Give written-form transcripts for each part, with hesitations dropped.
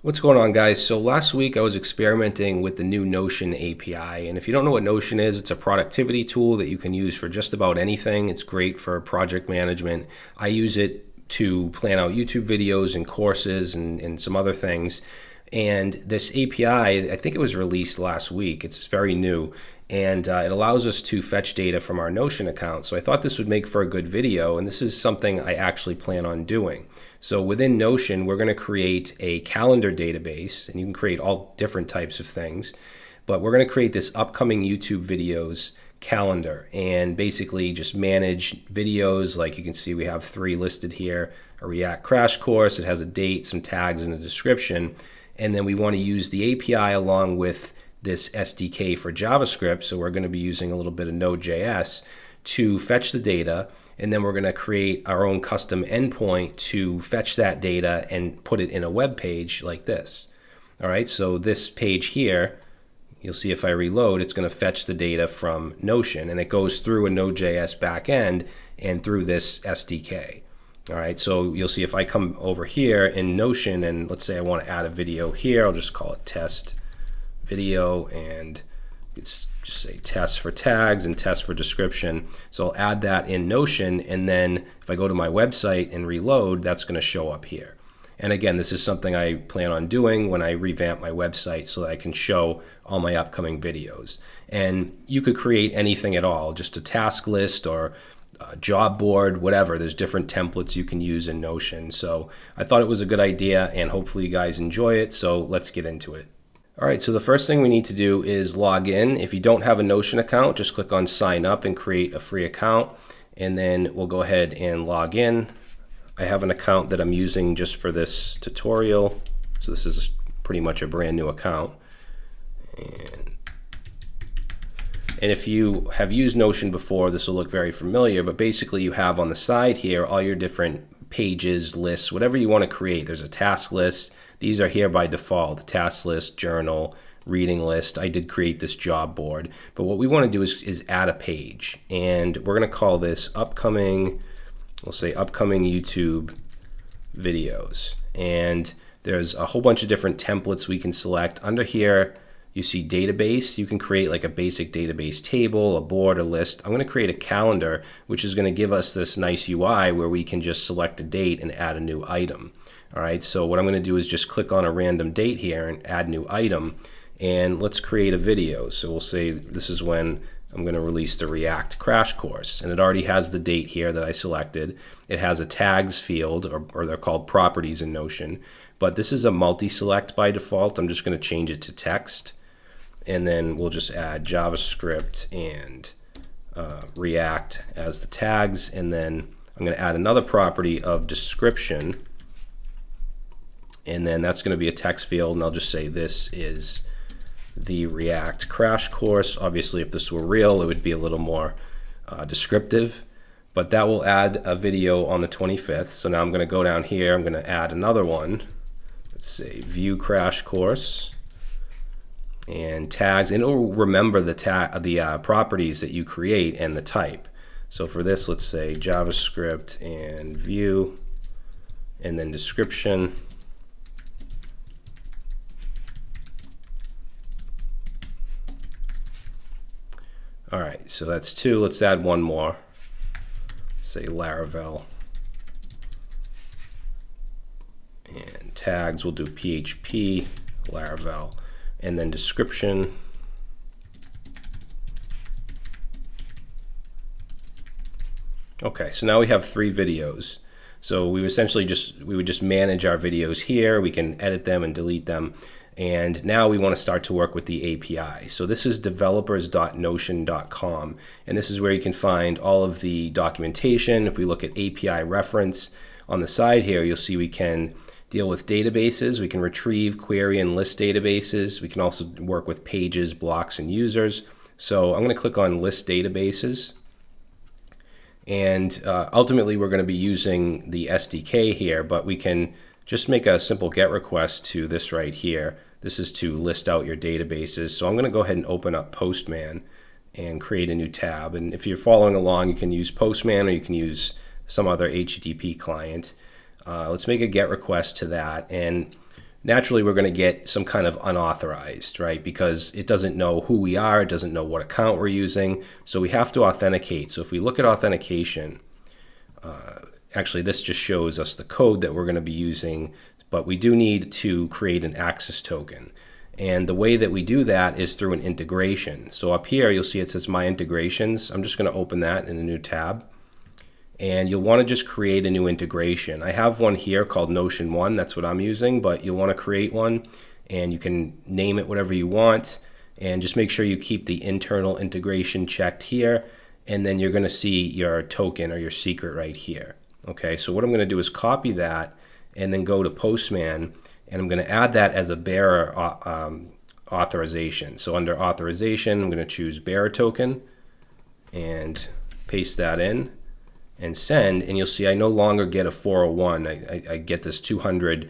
What's going on, guys? So last week I was experimenting with the new Notion API, and if you don't know what Notion is, it's a productivity tool that you can use for just about anything. It's great for project management. I use it to plan out YouTube videos and courses and some other things. And this API, I think it was released last week. It's very new, and it allows us to fetch data from our Notion account. So I thought this would make for a good video, and this is something I actually plan on doing. So within Notion, we're going to create a calendar database, and you can create all different types of things. But we're going to create this upcoming YouTube videos calendar and basically just manage videos. Like you can see, we have 3 listed here: a React crash course, it has a date, some tags, and a description. And then we want to use the API along with this SDK for JavaScript. So we're going to be using a little bit of Node.js to fetch the data. And then we're going to create our own custom endpoint to fetch that data and put it in a web page like this. All right, so this page here, you'll see if I reload, it's going to fetch the data from Notion, and it goes through a Node.js backend and through this SDK. All right, so you'll see if I come over here in Notion and let's say I want to add a video here, I'll just call it test video, and it's just say test for tags and test for description. So I'll add that in Notion, and then if I go to my website and reload, that's going to show up here. And again, this is something I plan on doing when I revamp my website so that I can show all my upcoming videos. And you could create anything at all, just a task list or a job board, whatever. There's different templates you can use in Notion. So I thought it was a good idea, and hopefully you guys enjoy it. So let's get into it. All right, so the first thing we need to do is log in. If you don't have a Notion account, just click on sign up and create a free account, and then we'll go ahead and log in. I have an account that I'm using just for this tutorial, so this is pretty much a brand new account. And if you have used Notion before, this will look very familiar, but basically you have on the side here all your different pages, lists, whatever you want to create. There's a task list. These are here by default: the task list, journal, reading list. I did create this job board, but what we want to do is add a page, and we're going to call this upcoming, we'll say upcoming YouTube videos. And there's a whole bunch of different templates we can select. Under here, you see database. You can create like a basic database table, a board, a list. I'm going to create a calendar, which is going to give us this nice UI where we can just select a date and add a new item. All right, so what I'm going to do is just click on a random date here and add new item, and let's create a video. So we'll say this is when I'm going to release the React crash course, and it already has the date here that I selected. It has a tags field, or they're called properties in Notion, but this is a multi-select by default. I'm just going to change it to text, and then we'll just add JavaScript and React as the tags, and then I'm going to add another property of description, and then that's going to be a text field, and I'll just say this is the React crash course. Obviously, if this were real, it would be a little more descriptive, but that will add a video on the 25th. So now I'm going to go down here, I'm going to add another one. Let's say view crash course and tags, and it'll remember the properties that you create and the type. So for this, let's say JavaScript and view, and then description. All right, so that's 2. Let's add one more. Say Laravel. And tags, we'll do PHP, Laravel, and then description. Okay, so now we have 3 videos. So we would just manage our videos here. We can edit them and delete them. And now we want to start to work with the API. So this is developers.notion.com, and this is where you can find all of the documentation. If we look at API reference on the side here, you'll see we can deal with databases. We can retrieve, query, and list databases. We can also work with pages, blocks, and users. So I'm going to click on list databases. And ultimately, we're going to be using the SDK here, but we can just make a simple GET request to this right here. This is to list out your databases. So I'm going to go ahead and open up Postman and create a new tab. And if you're following along, you can use Postman or you can use some other HTTP client. Let's make a GET request to that. And naturally we're going to get some kind of unauthorized, right? Because it doesn't know who we are, it doesn't know what account we're using. So we have to authenticate. So if we look at authentication, actually this just shows us the code that we're going to be using, but we do need to create an access token. And the way that we do that is through an integration. So up here, you'll see it says My Integrations. I'm just going to open that in a new tab. And you'll want to just create a new integration. I have one here called Notion 1. That's what I'm using, but you'll want to create one, and you can name it whatever you want. And just make sure you keep the internal integration checked here. And then you're going to see your token or your secret right here. Okay, so what I'm going to do is copy that and then go to Postman. And I'm going to add that as a bearer authorization. So under authorization, I'm going to choose bearer token and paste that in and send. And you'll see I no longer get a 401. I get this 200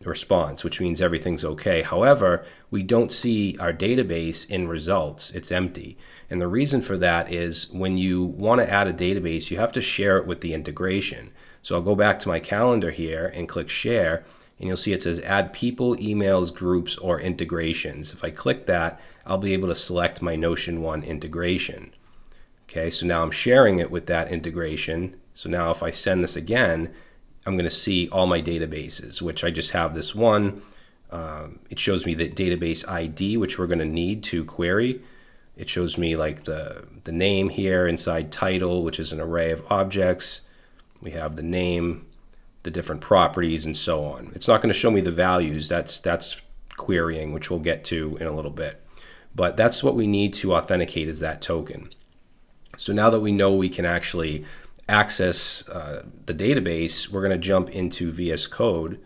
response, which means everything's okay. However, we don't see our database in results. It's empty. And the reason for that is when you want to add a database, you have to share it with the integration. So I'll go back to my calendar here and click share. And you'll see it says add people, emails, groups, or integrations. If I click that, I'll be able to select my Notion 1 integration. Okay, so now I'm sharing it with that integration. So now if I send this again, I'm going to see all my databases, which I just have this one. It shows me the database ID, which we're going to need to query. It shows me like the name here inside title, which is an array of objects. We have the name, the different properties, and so on. It's not going to show me the values. That's querying, which we'll get to in a little bit. But that's what we need to authenticate, is that token. So now that we know we can actually access the database, we're going to jump into VS Code.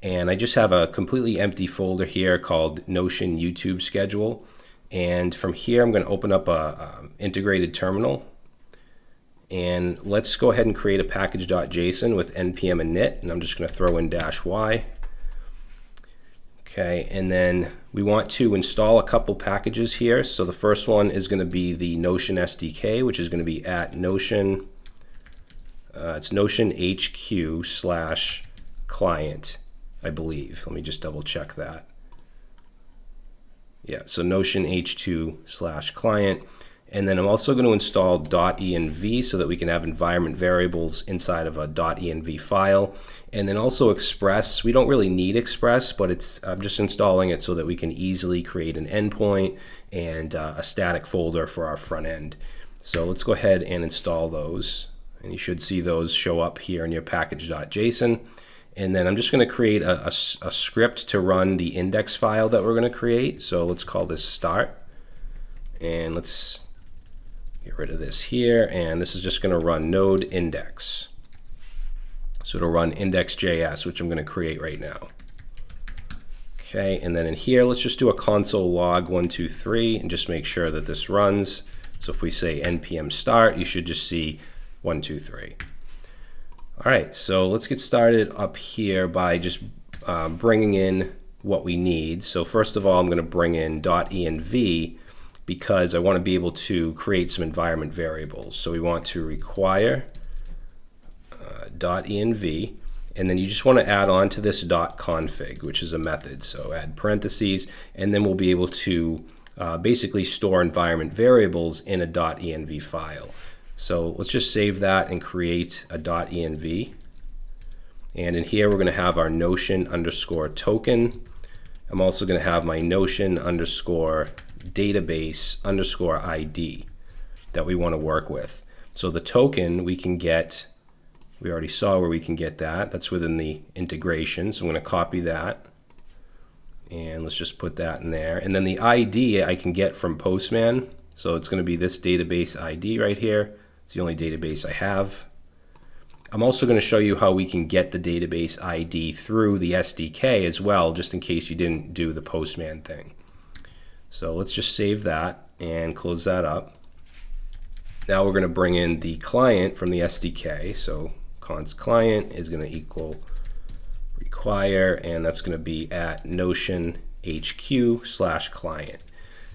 And I just have a completely empty folder here called Notion YouTube schedule. And from here, I'm going to open up a integrated terminal. And let's go ahead and create a package.json with npm and init, and I'm just going to throw in -y. Okay, and then we want to install a couple packages here. So the first one is going to be the Notion SDK, which is going to be at Notion. It's Notion HQ/client, I believe. Let me just double check that. Yeah, so Notion H2/client. And then I'm also going to install .env so that we can have environment variables inside of a .env file. And then also Express. We don't really need Express, but I'm just installing it so that we can easily create an endpoint and a static folder for our front end. So let's go ahead and install those. And you should see those show up here in your package.json. And then I'm just going to create a script to run the index file that we're going to create. So let's call this start. And let's get rid of this here, and this is just going to run node index. So it'll run index.js, which I'm going to create right now. Okay, and then in here, let's just do a console log 123 and just make sure that this runs. So if we say npm start, you should just see 123. All right, so let's get started up here by just bringing in what we need. So first of all, I'm going to bring in .env because I want to be able to create some environment variables. So we want to require .env, and then you just want to add on to this .config, which is a method. So add parentheses, and then we'll be able to basically store environment variables in a .env file. So let's just save that and create a .env. And in here, we're going to have our Notion underscore token. I'm also going to have my Notion underscore database underscore ID that we want to work with. So the token we can get, we already saw where we can get that. That's within the integration. So I'm going to copy that. And let's just put that in there. And then the ID I can get from Postman. So it's going to be this database ID right here. It's the only database I have. I'm also going to show you how we can get the database ID through the SDK as well, just in case you didn't do the Postman thing. So let's just save that and close that up. Now we're going to bring in the client from the SDK. So const client is going to equal require, and that's going to be at Notion HQ/client.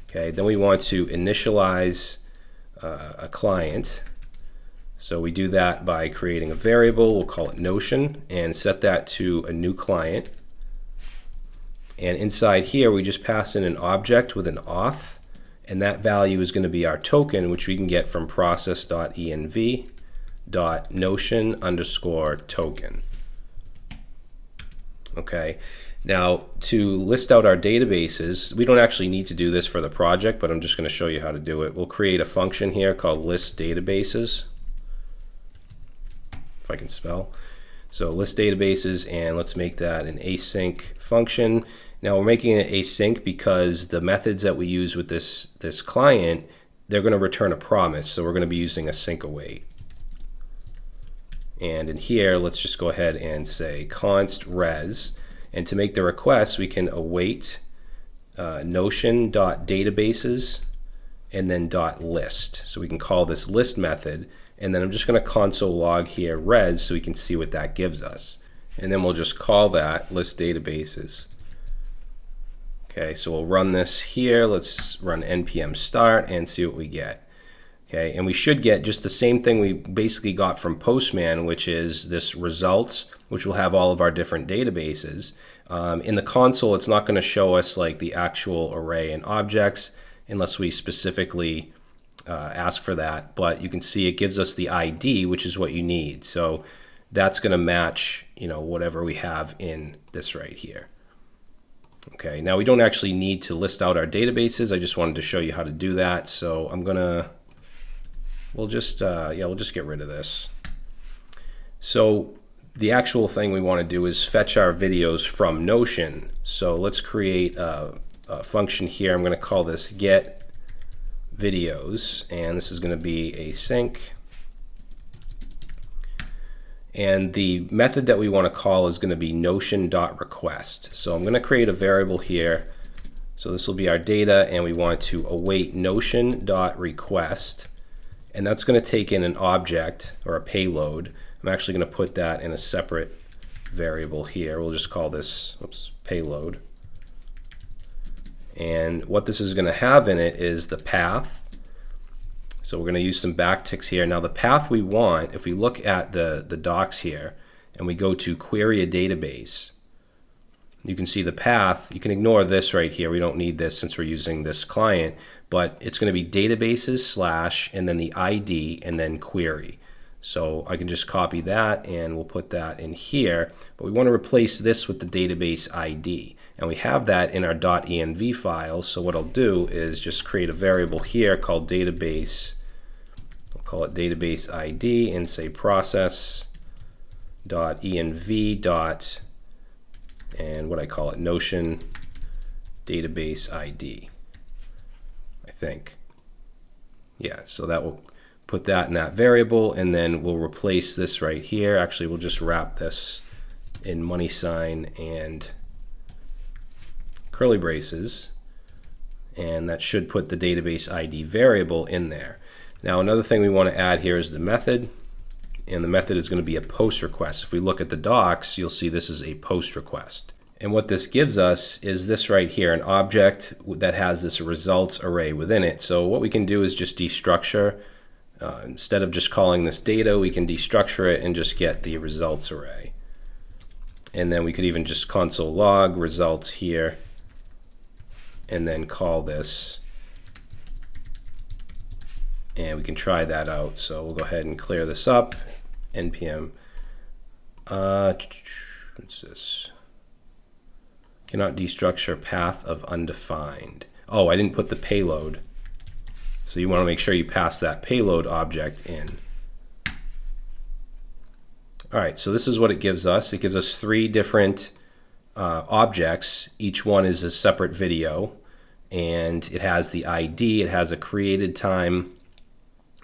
Okay, then we want to initialize a client. So we do that by creating a variable, we'll call it Notion, and set that to a new client. And inside here, we just pass in an object with an auth, and that value is going to be our token, which we can get from process.env.notion_token. Okay. Now, to list out our databases, we don't actually need to do this for the project, but I'm just going to show you how to do it. We'll create a function here called list databases, if I can spell. So list databases, and let's make that an async function. Now we're making it async because the methods that we use with this client, they're going to return a promise. So we're going to be using a sync await. And in here, let's just go ahead and say const res. And to make the request, we can await notion.databases and then .list. So we can call this list method. And then I'm just going to console log here res so we can see what that gives us. And then we'll just call that list databases. Okay, so we'll run this here. Let's run npm start and see what we get. Okay, and we should get just the same thing we basically got from Postman, which is this results, which will have all of our different databases. In the console, it's not going to show us like the actual array and objects unless we specifically ask for that. But you can see it gives us the ID, which is what you need. So that's going to match, whatever we have in this right here. Okay, now we don't actually need to list out our databases. I just wanted to show you how to do that. So we'll just get rid of this. So the actual thing we want to do is fetch our videos from Notion. So let's create a function here. I'm going to call this get videos, and this is going to be async. And the method that we want to call is going to be notion.request. So I'm going to create a variable here. So this will be our data, and we want to await notion.request. And that's going to take in an object or a payload. I'm actually going to put that in a separate variable here. We'll just call this payload. And what this is going to have in it is the path. So we're going to use some backticks here. Now the path we want, if we look at the docs here and we go to query a database, you can see the path. You can ignore this right here. We don't need this since we're using this client, but it's going to be databases / and then the ID and then query. So I can just copy that and we'll put that in here, but we want to replace this with the database ID. And we have that in our .env file. So what I'll do is just create a variable here called database. I'll call it database ID and say process.env. And what I call it, Notion database ID, I think. Yeah, so that will put that in that variable, and then we'll replace this right here. Actually, we'll just wrap this in money sign and curly braces, and that should put the database ID variable in there. Now another thing we want to add here is the method, and the method is going to be a post request. If we look at the docs, you'll see this is a post request. And what this gives us is this right here, an object that has this results array within it. So what we can do is just destructure. Instead of just calling this data, we can destructure it and just get the results array. And then we could even just console log results here and then call this. And we can try that out. So we'll go ahead and clear this up. npm. What's this? Cannot destructure path of undefined. Oh, I didn't put the payload. So you want to make sure you pass that payload object in. All right, so this is what it gives us. It gives us 3 different objects. Each one is a separate video, and it has the ID, it has a created time,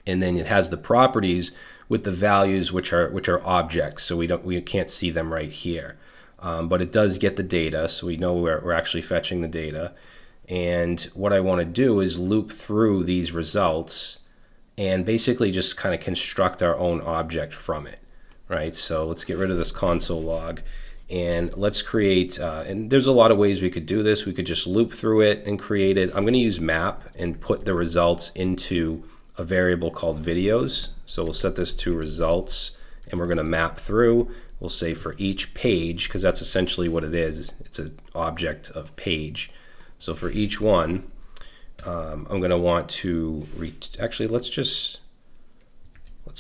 and then it has the properties with the values which are objects. So we can't see them right here, but it does get the data, so we know we're actually fetching the data. And what I want to do is loop through these results and basically just kind of construct our own object from it, right? So let's get rid of this console log and let's create, and there's a lot of ways we could do this. We could just loop through it and create it. I'm going to use map and put the results into a variable called videos. So we'll set this to results and we're going to map through. We'll say for each page, because that's essentially what it is. It's an object of page. So for each one, I'm going to want to actually let's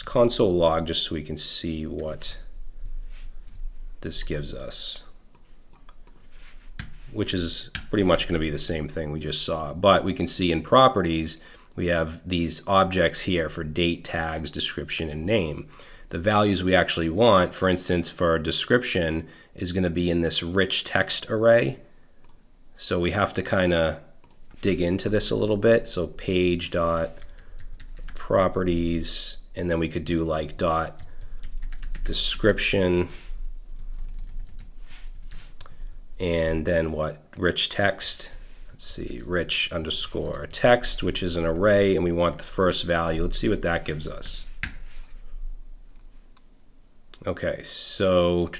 console log just so we can see what this gives us, which is pretty much going to be the same thing we just saw. But we can see in properties, we have these objects here for date, tags, description, and name. The values we actually want, for instance, for description, is going to be in this rich text array. So we have to kind of dig into this a little bit. So page dot properties, and then we could do like dot description, and then what? Rich text. Let's see, rich underscore text, which is an array, and we want the first value. Let's see what that gives us. Okay, so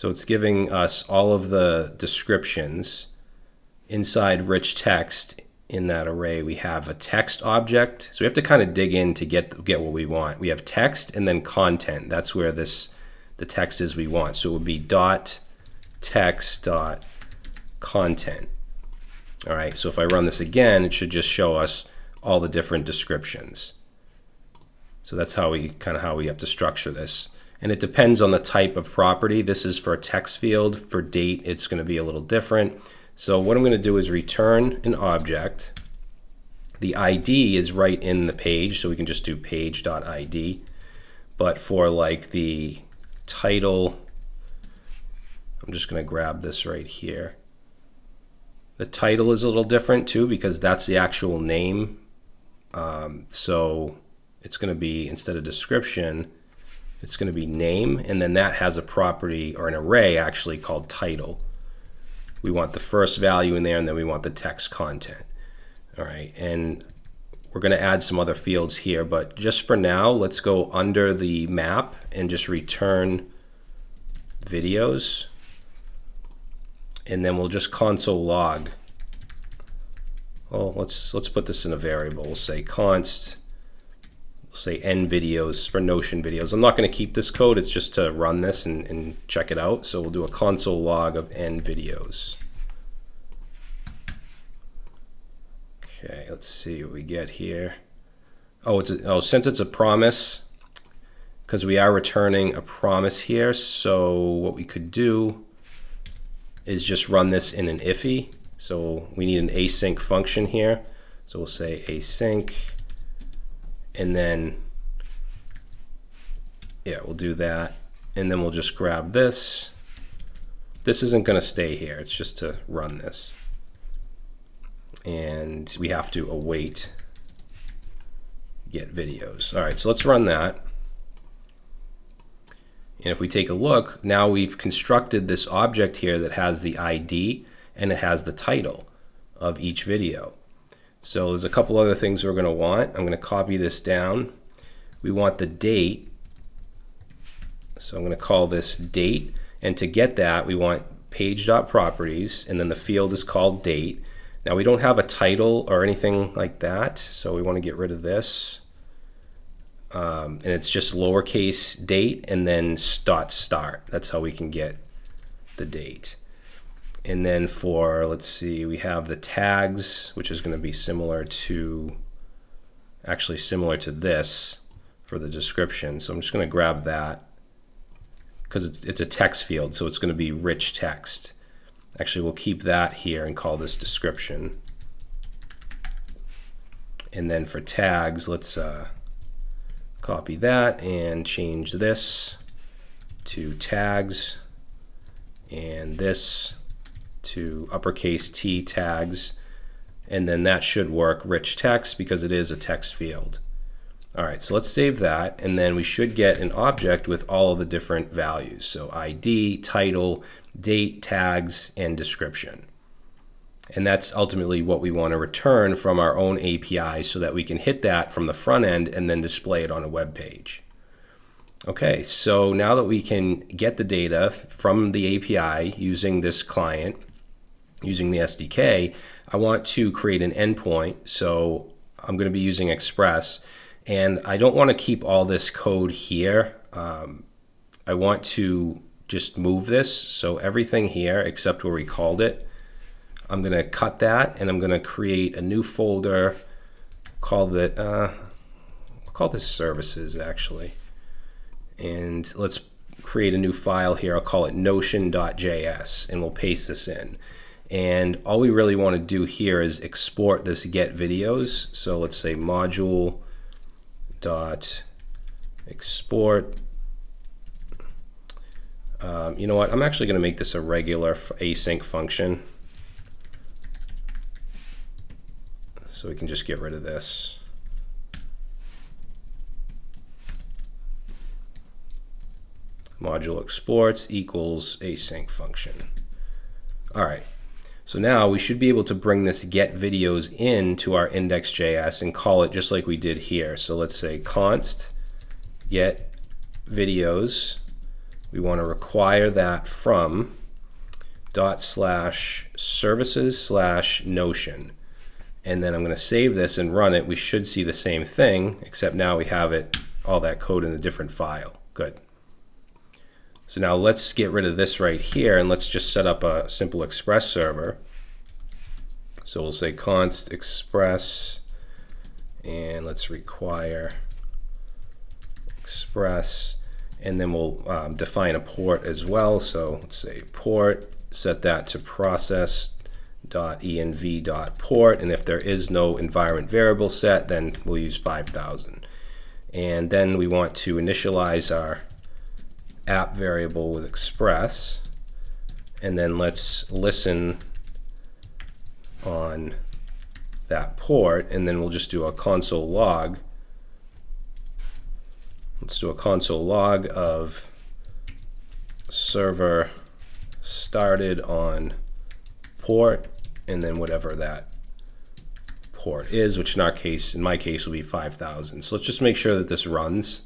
it's giving us all of the descriptions inside rich text. In that array, we have a text object. So we have to kind of dig in to get what we want. We have text and then content. That's where the text is we want. So it would be dot text dot content. All right, so if I run this again, it should just show us all the different descriptions. So that's how we have to structure this. And it depends on the type of property. This is for a text field. For date, it's going to be a little different. So what I'm going to do is return an object. The ID is right in the page, so we can just do page.id. But for like the title, I'm just going to grab this right here. The title is a little different too because that's the actual name. So it's going to be, instead of description, it's going to be name, and then that has a property or an array actually called title. We want the first value in there, and then we want the text content. All right, and we're going to add some other fields here, but just for now, let's go under the map and just return videos, and then we'll just console log. Well, let's put this in a variable. We'll say const. Say n videos for Notion videos. I'm not going to keep this code, it's just to run this and check it out. So we'll do a console log of n videos. Okay, let's see what we get here. Since it's a promise, because we are returning a promise here, so what we could do is just run this in an iffy. So we need an async function here. So we'll say async. And then, yeah, we'll do that. And then we'll just grab this. This isn't going to stay here. It's just to run this. And we have to await get videos. All right, so let's run that. And if we take a look, now we've constructed this object here that has the ID and it has the title of each video. So there's a couple other things we're going to want. I'm going to copy this down. We want the date. So I'm going to call this date. And to get that, we want page.properties, and then the field is called date. Now we don't have a title or anything like that, so we want to get rid of this. And it's just lowercase date and then start. That's how we can get the date. And then for, let's see, we have the tags, which is going to be similar to this for the description. So I'm just going to grab that because it's a text field, so it's going to be rich text. Actually, we'll keep that here and call this description. And then for tags, let's copy that and change this to tags and this to uppercase T tags, and then that should work, rich text, because it is a text field. All right, so let's save that, and then we should get an object with all of the different values. So ID, title, date, tags, and description. And that's ultimately what we want to return from our own API so that we can hit that from the front end and then display it on a web page. Okay, so now that we can get the data from the API using this client, using the SDK, I want to create an endpoint. So I'm going to be using Express, And I don't want to keep all this code here. I want to just move this. So everything here except where we called it, I'm going to cut that, and I'm going to create a new folder. Call this services actually. And let's create a new file here. I'll call it notion.js, and we'll paste this in. And all we really want to do here is export this get videos. So let's say module dot export. You know what? I'm actually going to make this a regular async function. So we can just get rid of this. Module exports equals async function. All right. So now we should be able to bring this get videos into our index.js and call it just like we did here. So let's say const get videos. We want to require that from /services/notion. And then I'm going to save this and run it. We should see the same thing, except now we have it, all that code in a different file. Good. So now let's get rid of this right here, and let's just set up a simple Express server. So we'll say const express, and let's require express, and then we'll define a port as well. So let's say port, set that to process.env.port, and if there is no environment variable set, then we'll use 5000. And then we want to initialize our app variable with express, and then let's listen on that port, and then we'll just do a console log. Let's do a console log of server started on port, and then whatever that port is, which in my case will be 5000. So let's just make sure that this runs.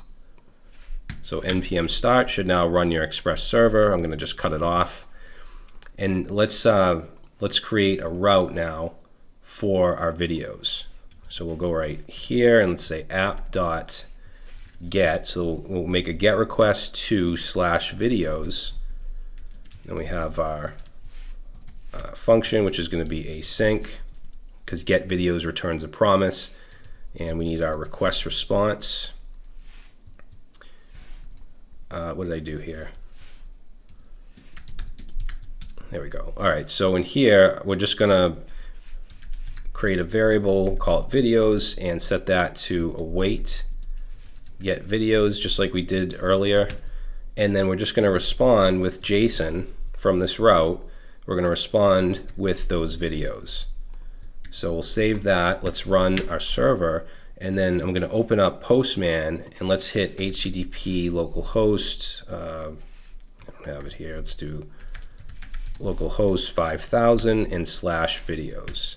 So npm start should now run your Express server. I'm going to just cut it off, and let's create a route now for our videos. So we'll go right here and let's say app.get. So we'll make a get request to /videos. Then we have our function, which is going to be async, because get videos returns a promise, and we need our request response. What did I do here? There we go. All right, so in here, we're just going to create a variable, call it videos, and set that to await get videos, just like we did earlier. And then we're just going to respond with JSON from this route. We're going to respond with those videos. So we'll save that. Let's run our server. And then I'm going to open up Postman, and let's hit HTTP localhost. I don't have it here. Let's do localhost 5000 and /videos.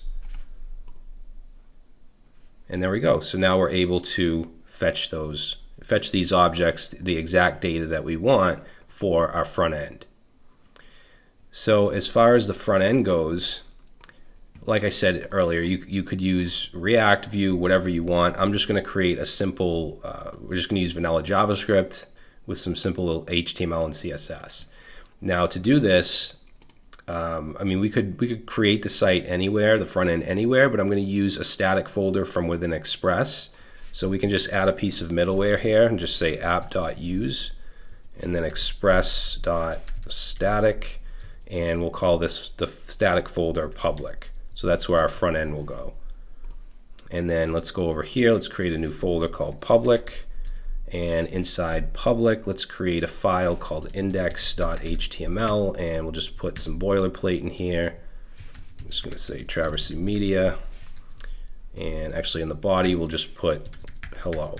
And there we go. So now we're able to fetch these objects, the exact data that we want for our front end. So as far as the front end goes, like I said earlier, you could use React, Vue, whatever you want. I'm just going to create a simple, we're just going to use vanilla JavaScript with some simple HTML and CSS. Now to do this, I mean, we could create the site anywhere, the front end anywhere, but I'm going to use a static folder from within Express. So we can just add a piece of middleware here and just say app.use, and then express.static, and we'll call this the static folder public. So that's where our front end will go. And then let's go over here. Let's create a new folder called public. And inside public, let's create a file called index.html. And we'll just put some boilerplate in here. I'm just going to say Traversy Media. And actually in the body, we'll just put hello.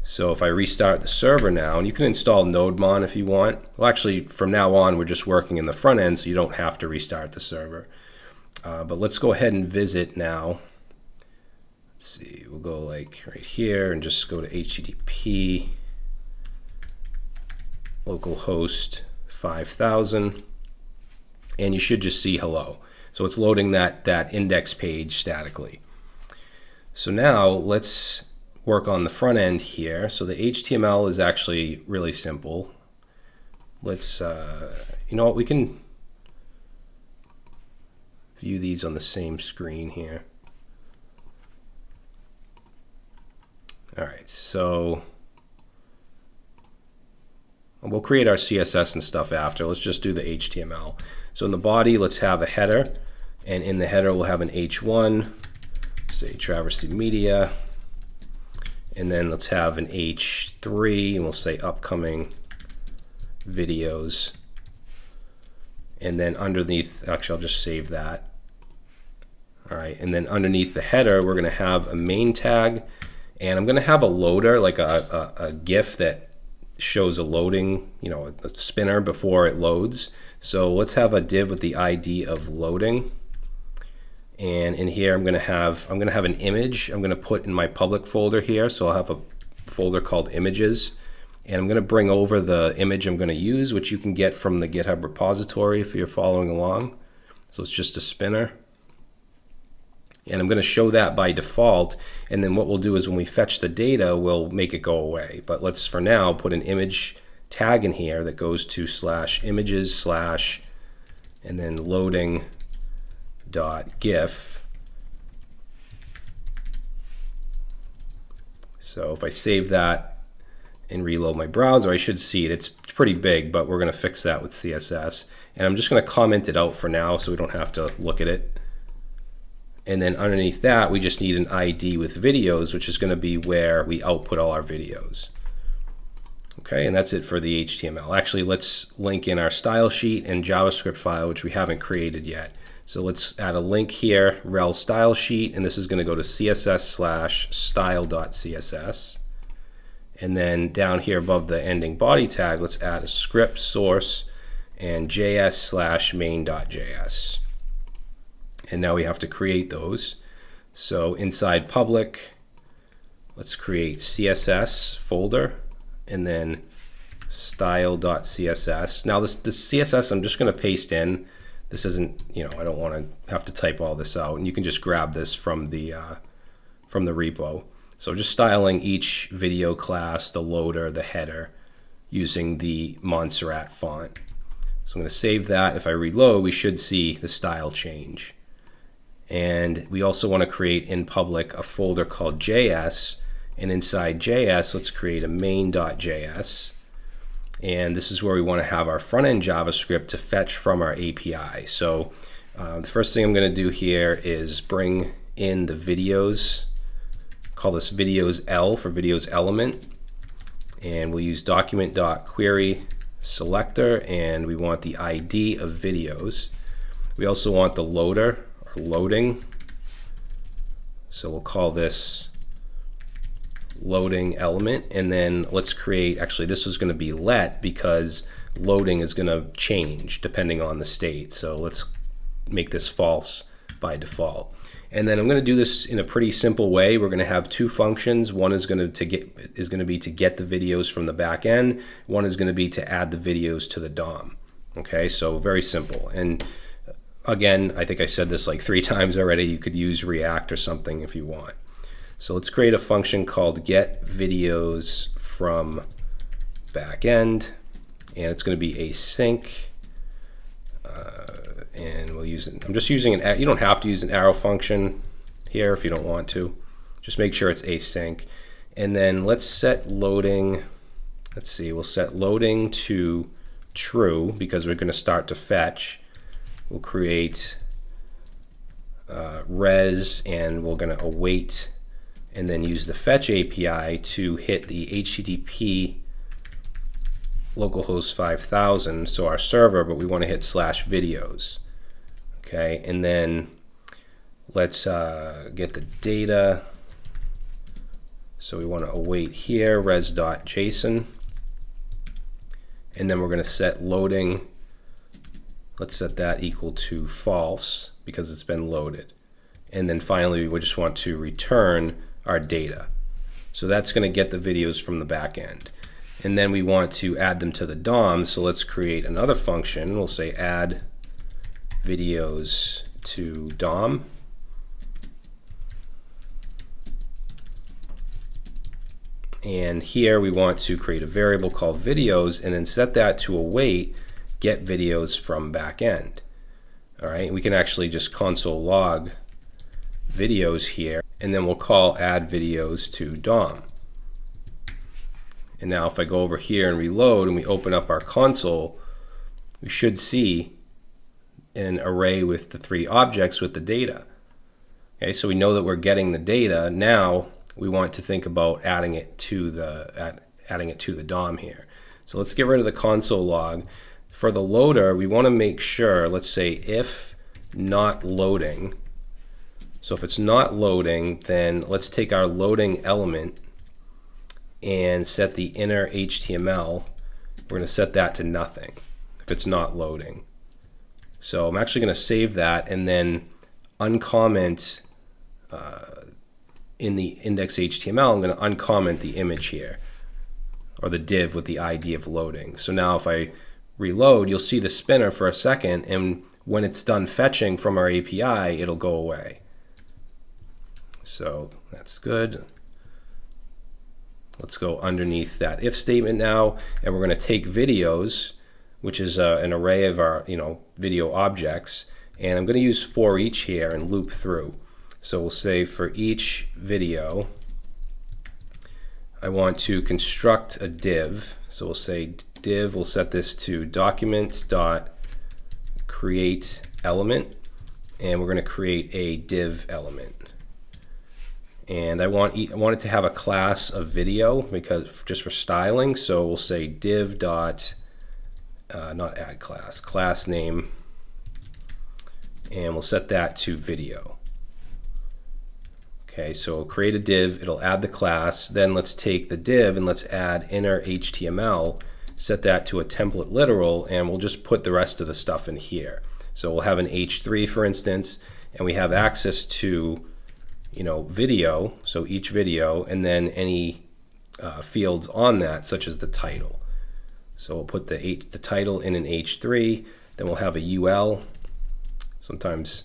So if I restart the server now, and you can install NodeMon if you want. Well, actually, from now on, we're just working in the front end, so you don't have to restart the server. But let's go ahead and visit now. Let's see, we'll go like right here and just go to HTTP localhost 5000, and you should just see hello. So it's loading that index page statically. So now let's work on the front end here. So the HTML is actually really simple. Let's, you know what, we can view these on the same screen here. All right, so we'll create our CSS and stuff after. Let's just do the HTML. So in the body, let's have a header, and in the header we'll have an H1, say Traversy Media, and then let's have an H3, and we'll say upcoming videos. And then underneath, actually I'll just save that. All right, and then underneath the header, we're going to have a main tag, and I'm going to have a loader, like a GIF that shows a loading, you know, a spinner before it loads. So let's have a div with the ID of loading. And in here, I'm going to have an image. I'm going to put in my public folder here. So I'll have a folder called images, and I'm going to bring over the image I'm going to use, which you can get from the GitHub repository if you're following along. So it's just a spinner. And I'm going to show that by default, and then what we'll do is when we fetch the data, we'll make it go away. But let's, for now, put an image tag in here that goes to /images/ and then loading.gif. So if I save that and reload my browser, I should see it. It's pretty big, but we're going to fix that with CSS. And I'm just going to comment it out for now so we don't have to look at it. And then underneath that, we just need an ID with videos, which is going to be where we output all our videos. Okay, and that's it for the HTML. Actually, let's link in our style sheet and JavaScript file, which we haven't created yet. So let's add a link here, rel style sheet, and this is going to go to css/style.css. And then down here above the ending body tag, let's add a script source and js/main.js. And now we have to create those. So inside public, let's create CSS folder, and then style.css. Now this CSS I'm just going to paste in. This isn't, you know, I don't want to have to type all this out, and you can just grab this from the repo. So just styling each video class, the loader, the header, using the Montserrat font. So I'm going to save that. If I reload, we should see the style change. And we also want to create in public a folder called JS, and inside JS, let's create a main.js. And this is where we want to have our front-end JavaScript to fetch from our API. So the first thing I'm going to do here is bring in the videos, call this videos L for videos element, and we'll use document.query selector, and we want the ID of videos. We also want the loader, loading, so we'll call this loading element, and then let's create, actually this is going to be let because loading is going to change depending on the state, so let's make this false by default. And then I'm going to do this in a pretty simple way. We're going to have two functions. One is going to be to get the videos from the back end. One is going to be to add the videos to the DOM. Okay, so very simple. And again, I think I said this like 3 times already. You could use React or something if you want. So let's create a function called get videos from backend, and it's going to be async. And we'll use it. I'm just using an. You don't have to use an arrow function here if you don't want to. Just make sure it's async. And then let's set loading. Let's see. We'll set loading to true because we're going to start to fetch. We'll create res, and we're going to await, and then use the fetch API to hit the HTTP localhost 5000, so our server, but we want to hit /videos. Okay, and then let's get the data. So we want to await here, res.json, and then we're going to set loading. Let's set that equal to false because it's been loaded. And then finally, we just want to return our data. So that's going to get the videos from the back end. And then we want to add them to the DOM. So let's create another function. We'll say add videos to DOM. And here we want to create a variable called videos and then set that to await get videos from backend. All right, we can actually just console log videos here, and then we'll call add videos to DOM. And now if I go over here and reload and we open up our console, we should see an array with the 3 objects with the data. Okay, so we know that we're getting the data. Now we want to think about adding it to the DOM here. So let's get rid of the console log. For the loader, we want to make sure, let's say if not loading. So if it's not loading, then let's take our loading element and set the inner HTML. We're going to set that to nothing if it's not loading. So I'm actually going to save that and then uncomment in the index HTML, I'm going to uncomment the image here, or the div with the ID of loading. So now if I reload, you'll see the spinner for a second, and when it's done fetching from our API, it'll go away. So that's good. Let's go underneath that if statement now, and we're going to take videos, which is an array of our video objects, and I'm going to use for each here and loop through. So we'll say for each video, I want to construct a div. So we'll say div, we'll set this to document.create element, and we're going to create a div element. And I want it to have a class of video because just for styling. So we'll say div dot not add class name, and we'll set that to video. Okay, so we'll create a div, it'll add the class, then let's take the div and let's add inner HTML, set that to a template literal, and we'll just put the rest of the stuff in here. So we'll have an H3 for instance, and we have access to video, so each video, and then any fields on that, such as the title. So we'll put the title in an H3, then we'll have a UL. Sometimes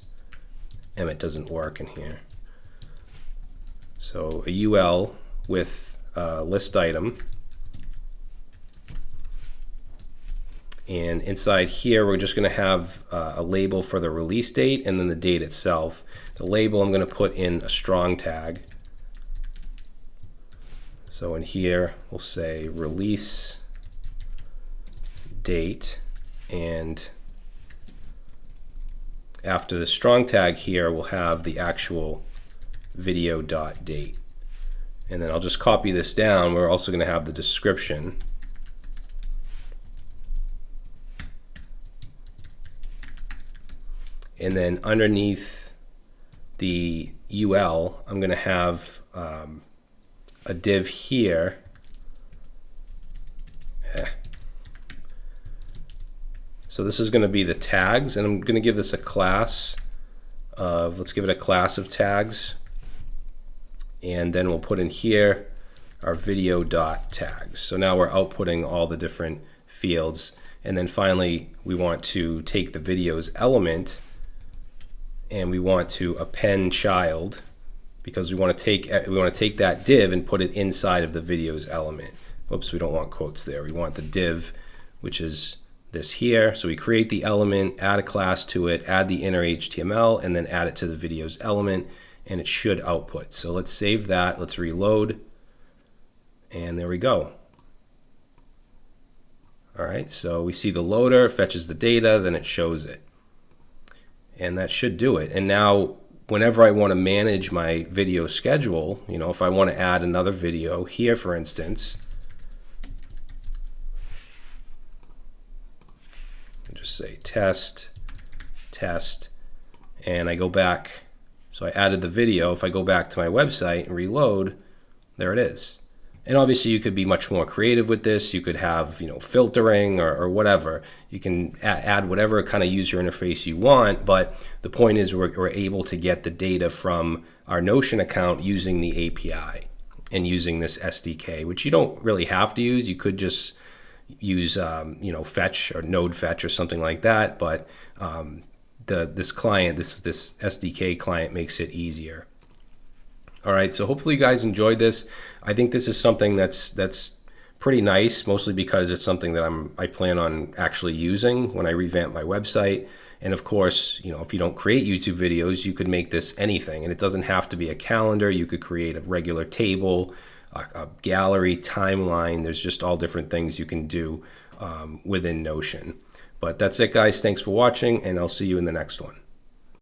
Emmet doesn't work in here. So a UL with a list item. And inside here, we're just going to have a label for the release date and then the date itself. The label I'm going to put in a strong tag. So in here, we'll say release date, and after the strong tag here, we'll have the actual video.date. And then I'll just copy this down. We're also going to have the description. And then underneath the UL, I'm going to have a div here. So this is going to be the tags, and I'm going to give this a class of, let's give it a class of tags. And then we'll put in here our video.tags. So now we're outputting all the different fields. And then finally, we want to take the videos element and we want to append child, because we want to take that div and put it inside of the videos element. Oops, we don't want quotes there. We want the div, which is this here. So we create the element, add a class to it, add the inner HTML, and then add it to the videos element, and it should output. So let's save that. Let's reload, and there we go. All right, so we see the loader fetches the data, then it shows it. And that should do it. And now whenever I want to manage my video schedule, if I want to add another video here, for instance, just say test, and I go back. So I added the video. If I go back to my website and reload, there it is. And obviously you could be much more creative with this. You could have filtering or whatever. You can add whatever kind of user interface you want, but the point is we're able to get the data from our Notion account using the API and using this SDK, which you don't really have to use. You could just use fetch or node fetch or something like that, but this SDK client makes it easier. All right, so hopefully you guys enjoyed this. I think this is something that's pretty nice, mostly because it's something that I plan on actually using when I revamp my website. And of course, if you don't create YouTube videos, you could make this anything, and it doesn't have to be a calendar. You could create a regular table, a gallery, timeline. There's just all different things you can do within Notion. But that's it, guys. Thanks for watching, and I'll see you in the next one.